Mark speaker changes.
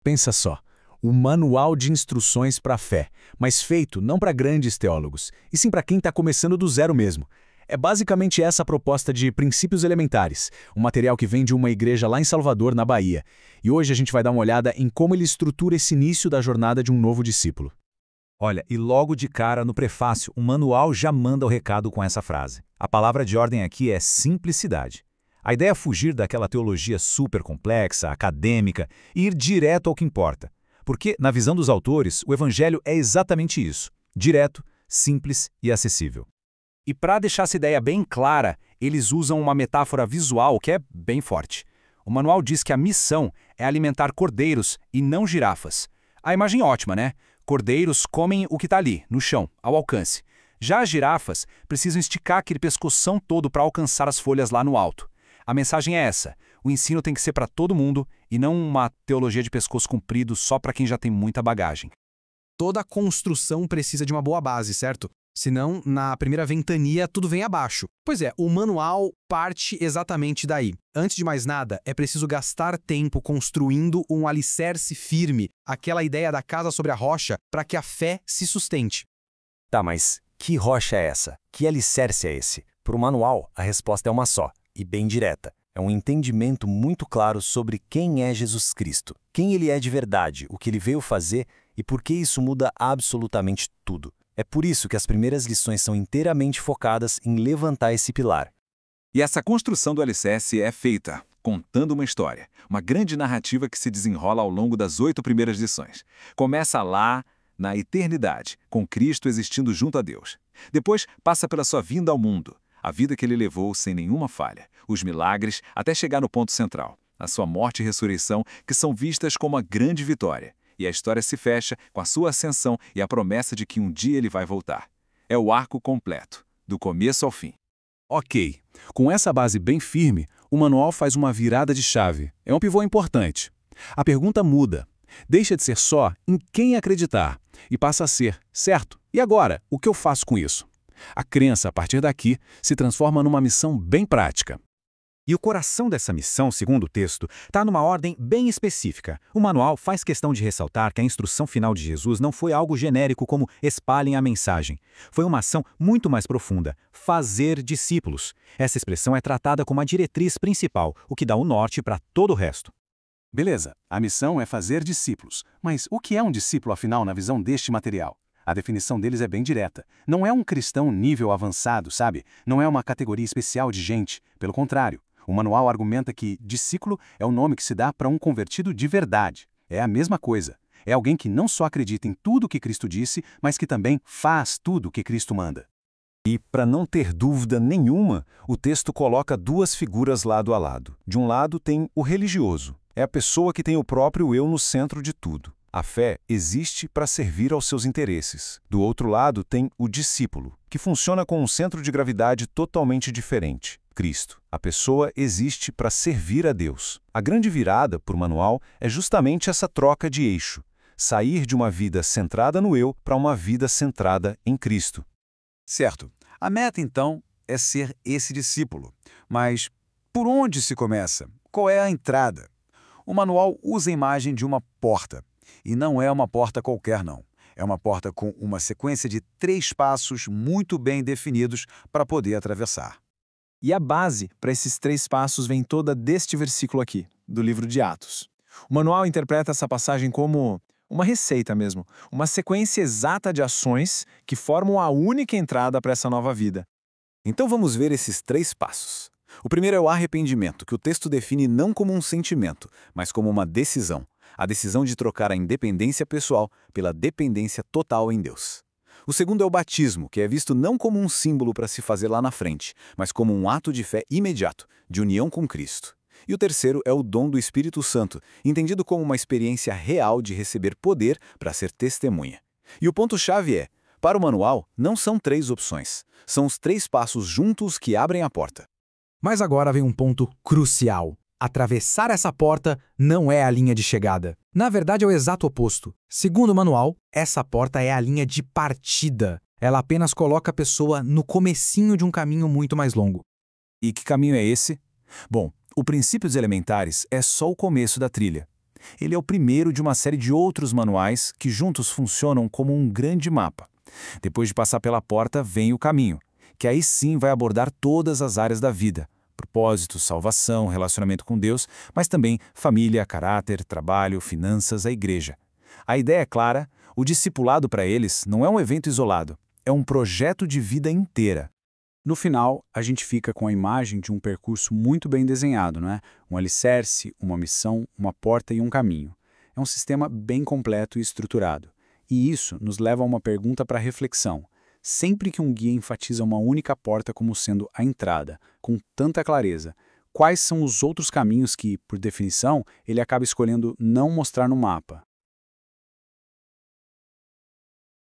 Speaker 1: Pensa só, o Manual de Instruções para a Fé, mas feito não para grandes teólogos, e sim para quem está começando do zero mesmo. É basicamente essa a proposta de Princípios Elementares, um material que vem de uma igreja lá em Salvador, na Bahia. E hoje a gente vai dar uma olhada em como ele estrutura esse início da jornada de um novo discípulo.
Speaker 2: Olha, e logo de cara, no prefácio, o manual já manda o recado com essa frase. A palavra de ordem aqui é simplicidade. A ideia é fugir daquela teologia super complexa, acadêmica, e ir direto ao que importa. Porque, na visão dos autores, o evangelho é exatamente isso: direto, simples e acessível.
Speaker 3: E para deixar essa ideia bem clara, eles usam uma metáfora visual que é bem forte. O manual diz que a missão é alimentar cordeiros e não girafas. A imagem é ótima, né? Cordeiros comem o que está ali, no chão, ao alcance. Já as girafas precisam esticar aquele pescoção todo para alcançar as folhas lá no alto. A mensagem é essa: o ensino tem que ser para todo mundo e não uma teologia de pescoço comprido só para quem já tem muita bagagem.
Speaker 4: Toda construção precisa de uma boa base, certo? Senão, na primeira ventania, tudo vem abaixo. Pois é, o manual parte exatamente daí. Antes de mais nada, é preciso gastar tempo construindo um alicerce firme, aquela ideia da casa sobre a rocha, para que a fé se sustente.
Speaker 5: Tá, mas que rocha é essa? Que alicerce é esse? Para o manual, a resposta é uma só, e bem direta. É um entendimento muito claro sobre quem é Jesus Cristo, quem ele é de verdade, o que ele veio fazer e por que isso muda absolutamente tudo. É por isso que as primeiras lições são inteiramente focadas em levantar esse pilar.
Speaker 6: E essa construção do alicerce é feita contando uma história, uma grande narrativa que se desenrola ao longo das 8 primeiras lições. Começa lá, na eternidade, com Cristo existindo junto a Deus. Depois passa pela sua vinda ao mundo, a vida que ele levou sem nenhuma falha, os milagres, até chegar no ponto central, a sua morte e ressurreição, que são vistas como a grande vitória. E a história se fecha com a sua ascensão e a promessa de que um dia ele vai voltar. É o arco completo, do começo ao fim.
Speaker 1: Ok, com essa base bem firme, o manual faz uma virada de chave. É um pivô importante. A pergunta muda. Deixa de ser só em quem acreditar e passa a ser, certo? E agora, o que eu faço com isso? A crença, a partir daqui, se transforma numa missão bem prática.
Speaker 2: E o coração dessa missão, segundo o texto, está numa ordem bem específica. O manual faz questão de ressaltar que a instrução final de Jesus não foi algo genérico como espalhem a mensagem. Foi uma ação muito mais profunda: fazer discípulos. Essa expressão é tratada como a diretriz principal, o que dá o norte para todo o resto.
Speaker 7: Beleza, a missão é fazer discípulos. Mas o que é um discípulo, afinal, na visão deste material? A definição deles é bem direta. Não é um cristão nível avançado, sabe? Não é uma categoria especial de gente. Pelo contrário. O manual argumenta que discípulo é o nome que se dá para um convertido de verdade. É a mesma coisa. É alguém que não só acredita em tudo o que Cristo disse, mas que também faz tudo o que Cristo manda.
Speaker 2: E, para não ter dúvida nenhuma, o texto coloca duas figuras lado a lado. De um lado tem o religioso. É a pessoa que tem o próprio eu no centro de tudo. A fé existe para servir aos seus interesses. Do outro lado tem o discípulo, que funciona com um centro de gravidade totalmente diferente. Cristo. A pessoa existe para servir a Deus. A grande virada, por manual, é justamente essa troca de eixo. Sair de uma vida centrada no eu para uma vida centrada em Cristo.
Speaker 3: Certo. A meta, então, é ser esse discípulo. Mas por onde se começa? Qual é a entrada? O manual usa a imagem de uma porta. E não é uma porta qualquer, não. É uma porta com uma sequência de 3 passos muito bem definidos para poder atravessar.
Speaker 4: E a base para esses 3 passos vem toda deste versículo aqui, do livro de Atos. O manual interpreta essa passagem como uma receita mesmo, uma sequência exata de ações que formam a única entrada para essa nova vida.
Speaker 3: Então vamos ver esses 3 passos. O primeiro é o arrependimento, que o texto define não como um sentimento, mas como uma decisão. A decisão de trocar a independência pessoal pela dependência total em Deus. O segundo é o batismo, que é visto não como um símbolo para se fazer lá na frente, mas como um ato de fé imediato, de união com Cristo. E o terceiro é o dom do Espírito Santo, entendido como uma experiência real de receber poder para ser testemunha. E o ponto-chave é, para o manual, não são 3 opções, são os 3 passos juntos que abrem a porta.
Speaker 4: Mas agora vem um ponto crucial. Atravessar essa porta não é a linha de chegada. Na verdade, é o exato oposto. Segundo o manual, essa porta é a linha de partida. Ela apenas coloca a pessoa no comecinho de um caminho muito mais longo.
Speaker 3: E que caminho é esse? Bom, o Princípios Elementares é só o começo da trilha.
Speaker 2: Ele é o primeiro de uma série de outros manuais que juntos funcionam como um grande mapa. Depois de passar pela porta, vem o caminho, que aí sim vai abordar todas as áreas da vida: propósito, salvação, relacionamento com Deus, mas também família, caráter, trabalho, finanças, a igreja. A ideia é clara: o discipulado para eles não é um evento isolado, é um projeto de vida inteira.
Speaker 1: No final, a gente fica com a imagem de um percurso muito bem desenhado, não é? Um alicerce, uma missão, uma porta e um caminho. É um sistema bem completo e estruturado. E isso nos leva a uma pergunta para reflexão. Sempre que um guia enfatiza uma única porta como sendo a entrada, com tanta clareza, quais são os outros caminhos que, por definição, ele acaba escolhendo não mostrar no mapa?